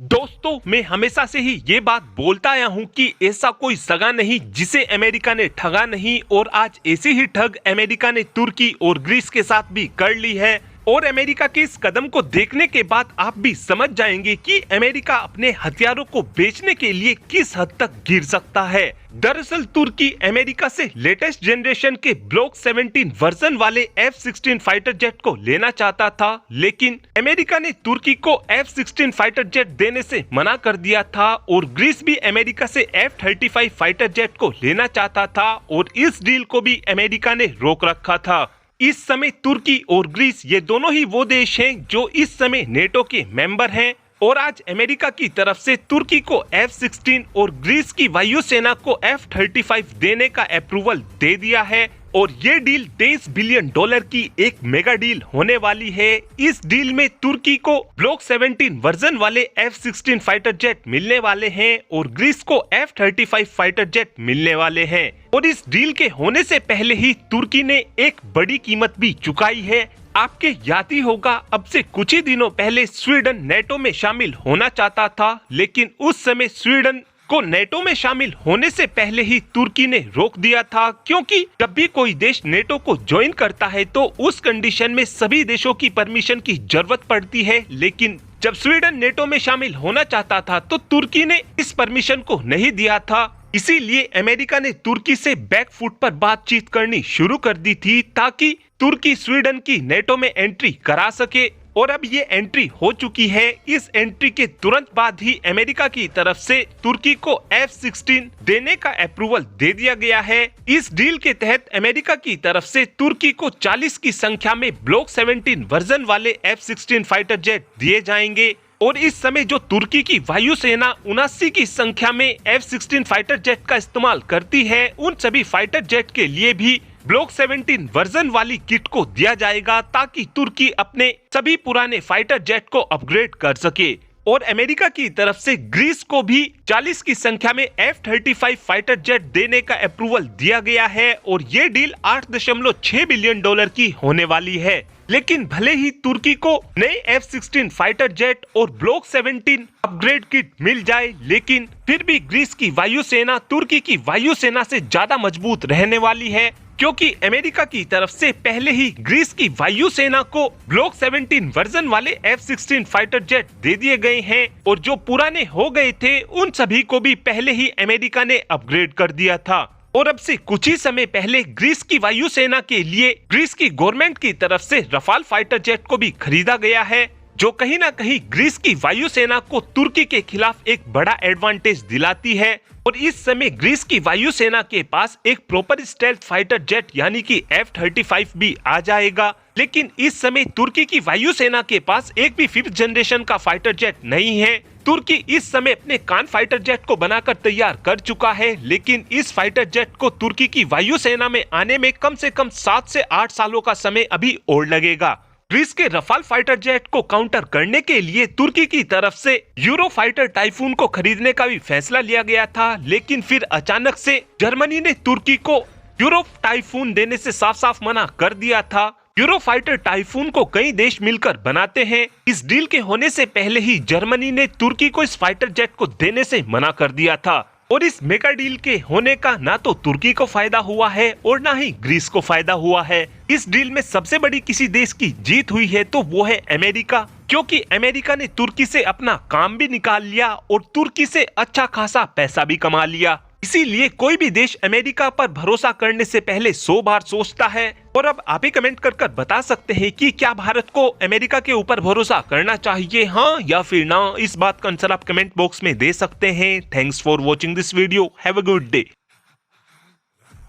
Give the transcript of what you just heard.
दोस्तों, मैं हमेशा से ही ये बात बोलता आया हूँ कि ऐसा कोई सगा नहीं जिसे अमेरिका ने ठगा नहीं, और आज ऐसी ही ठग अमेरिका ने तुर्की और ग्रीस के साथ भी कर ली है। और अमेरिका के इस कदम को देखने के बाद आप भी समझ जाएंगे कि अमेरिका अपने हथियारों को बेचने के लिए किस हद तक गिर सकता है। दरअसल तुर्की अमेरिका से लेटेस्ट जनरेशन के ब्लॉक 17 वर्जन वाले F-16 फाइटर जेट को लेना चाहता था, लेकिन अमेरिका ने तुर्की को F-16 फाइटर जेट देने से मना कर दिया था। और ग्रीस भी अमेरिका से F-35 फाइटर जेट को लेना चाहता था, और इस डील को भी अमेरिका ने रोक रखा था। इस समय तुर्की और ग्रीस ये दोनों ही वो देश हैं जो इस समय नेटो के मेंबर हैं, और आज अमेरिका की तरफ से तुर्की को F-16 और ग्रीस की वायुसेना को F-35 देने का अप्रूवल दे दिया है। और ये डील $23 बिलियन की एक मेगा डील होने वाली है। इस डील में तुर्की को ब्लॉक 17 वर्जन वाले F-16 फाइटर जेट मिलने वाले हैं, और ग्रीस को F-35 फाइटर जेट मिलने वाले हैं। और इस डील के होने से पहले ही तुर्की ने एक बड़ी कीमत भी चुकाई है। आपके याद ही होगा, अब से कुछ ही दिनों पहले स्वीडन नेटो में शामिल होना चाहता था, लेकिन उस समय स्वीडन को नेटो में शामिल होने से पहले ही तुर्की ने रोक दिया था, क्योंकि जब भी कोई देश नेटो को ज्वाइन करता है तो उस कंडीशन में सभी देशों की परमिशन की जरूरत पड़ती है। लेकिन जब स्वीडन नेटो में शामिल होना चाहता था तो तुर्की ने इस परमिशन को नहीं दिया था। इसीलिए अमेरिका ने तुर्की से बैक फुट पर बातचीत करनी शुरू कर दी थी, ताकि तुर्की स्वीडन की नेटो में एंट्री करा सके। और अब ये एंट्री हो चुकी है। इस एंट्री के तुरंत बाद ही अमेरिका की तरफ से तुर्की को F-16 देने का अप्रूवल दे दिया गया है। इस डील के तहत अमेरिका की तरफ से तुर्की को 40 की संख्या में ब्लॉक 17 वर्जन वाले F-16 फाइटर जेट दिए जाएंगे। और इस समय जो तुर्की की वायुसेना 79 की संख्या में F-16 फाइटर जेट का इस्तेमाल करती है, उन सभी फाइटर जेट के लिए भी ब्लॉक 17 वर्जन वाली किट को दिया जाएगा, ताकि तुर्की अपने सभी पुराने फाइटर जेट को अपग्रेड कर सके। और अमेरिका की तरफ से ग्रीस को भी 40 की संख्या में F-35 फाइटर जेट देने का अप्रूवल दिया गया है, और ये डील $8.6 बिलियन की होने वाली है। लेकिन भले ही तुर्की को नए F-16 फाइटर जेट और ब्लॉक 17 अपग्रेड किट मिल जाए, लेकिन फिर भी ग्रीस की वायुसेना तुर्की की वायुसेना से ज्यादा मजबूत रहने वाली है, क्योंकि अमेरिका की तरफ से पहले ही ग्रीस की वायुसेना को ब्लॉक 17 वर्जन वाले F-16 फाइटर जेट दे दिए गए हैं, और जो पुराने हो गए थे उन सभी को भी पहले ही अमेरिका ने अपग्रेड कर दिया था। और अब से कुछ ही समय पहले ग्रीस की वायुसेना के लिए ग्रीस की गवर्नमेंट की तरफ से रफाल फाइटर जेट को भी खरीदा गया है, जो कहीं ना कहीं ग्रीस की वायुसेना को तुर्की के खिलाफ एक बड़ा एडवांटेज दिलाती है। और इस समय ग्रीस की वायुसेना के पास एक प्रॉपर स्टेल्थ फाइटर जेट यानी कि F-35 भी आ जाएगा। लेकिन इस समय तुर्की की वायुसेना के पास एक भी 5th जनरेशन का फाइटर जेट नहीं है। तुर्की इस समय अपने कान फाइटर जेट को बनाकर तैयार कर चुका है, लेकिन इस फाइटर जेट को तुर्की की वायुसेना में आने में कम से कम 7 से 8 सालों का समय अभी और लगेगा। ग्रीस के रफाल फाइटर जेट को काउंटर करने के लिए तुर्की की तरफ से यूरो फाइटर टाइफून को खरीदने का भी फैसला लिया गया था, लेकिन फिर अचानक से जर्मनी ने तुर्की को यूरो टाइफून देने से साफ साफ मना कर दिया था। यूरो फाइटर टाइफून को कई देश मिलकर बनाते हैं। इस डील के होने से पहले ही जर्मनी ने तुर्की को इस फाइटर जेट को देने से मना कर दिया था। और इस मेगा डील के होने का ना तो तुर्की को फायदा हुआ है और ना ही ग्रीस को फायदा हुआ है। इस डील में सबसे बड़ी किसी देश की जीत हुई है तो वो है अमेरिका, क्योंकि अमेरिका ने तुर्की से अपना काम भी निकाल लिया और तुर्की से अच्छा खासा पैसा भी कमा लिया। इसीलिए कोई भी देश अमेरिका पर भरोसा करने से पहले 100 बार सोचता है। और अब आप ही कमेंट कर बता सकते हैं कि क्या भारत को अमेरिका के ऊपर भरोसा करना चाहिए, हाँ या फिर ना। इस बात का आंसर आप कमेंट बॉक्स में दे सकते हैं। Thanks for watching this video. Have a good day.